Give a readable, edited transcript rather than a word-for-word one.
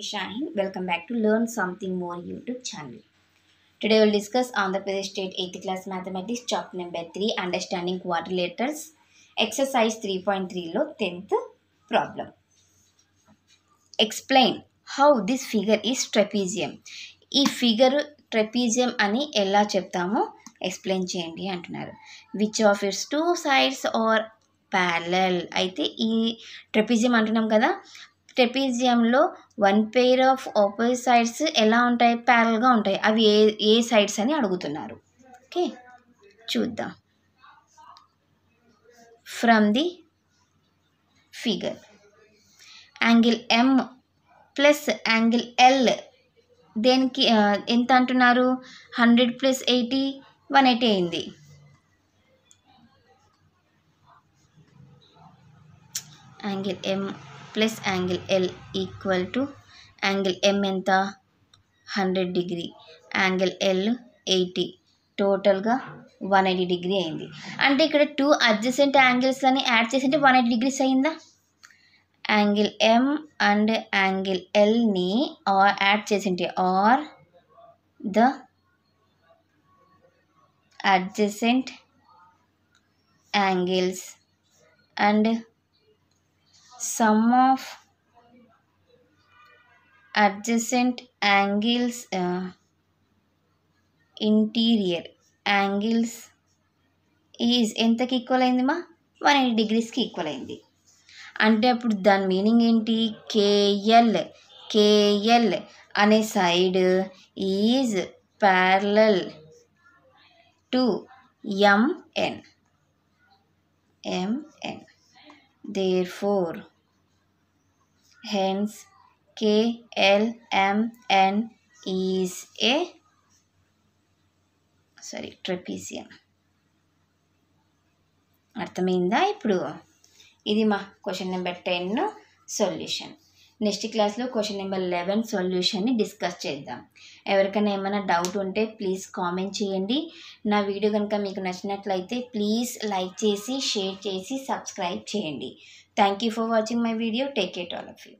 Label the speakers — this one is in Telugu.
Speaker 1: Shaheen. Welcome back to Learn Something More YouTube channel. Today we'll discuss Andhra Pradesh State 8th class mathematics chapter number 3 understanding quadrilaterals exercise 3.3 lo 10th problem. Explain how this figure is trapezium. ఈ ఫిగర్ ట్రెపీజియం అని ఎలా చెప్తామో ఎక్స్ప్లెయిన్ చేయండి అంటున్నారు. Which of its two sides are parallel. అయితే ఈ ట్రెపీజియం అంటున్నాం కదా, ట్రెపీజియంలో one pair of opposite sides ఎలా ఉంటాయి, ప్యారల్గా ఉంటాయి. అవి ఏ సైడ్స్ అని అడుగుతున్నారు. ఓకే, చూద్దాం. From the figure angle M plus angle L దేనికి ఎంత అంటున్నారు? 100 + 80 180 అయింది. Angle M plus angle L equal to angle M ఎంత 100 డిగ్రీ, యాంగిల్ ఎల్ 80, టోటల్గా 180 డిగ్రీ అయింది. అంటే ఇక్కడ 2 అడ్జసెంట్ యాంగిల్స్ అని యాడ్ చేసింటే 180 డిగ్రీస్ అయిందా? యాంగిల్ ఎం అండ్ యాంగిల్ ఎల్ని యాడ్ చేసింటే are the adjacent angles and sum of adjacent angles interior angles is ఎంతకి ఈక్వల్ అయింది మా? 180 డిగ్రీస్కి ఈక్వల్ అయింది. అంటే అప్పుడు దాని మీనింగ్ ఏంటి? కేఎల్ అనే side is parallel to MN. Therefore, hence KLMN is a trapezium. అర్థమైందా? ఇప్పుడు ఇది మా క్వశ్చన్ నెంబర్ 10 సొల్యూషన్. నెక్స్ట్ క్లాస్లో క్వశ్చన్ నెంబర్ 11 సొల్యూషన్ని డిస్కస్ చేద్దాం. ఎవరికైనా ఏమైనా డౌట్ ఉంటే ప్లీజ్ కామెంట్ చేయండి. నా వీడియో కనుక మీకు నచ్చినట్లయితే ప్లీజ్ లైక్ చేసి, షేర్ చేసి, సబ్స్క్రైబ్ చేయండి. Thank you for watching my video. Take care all of you.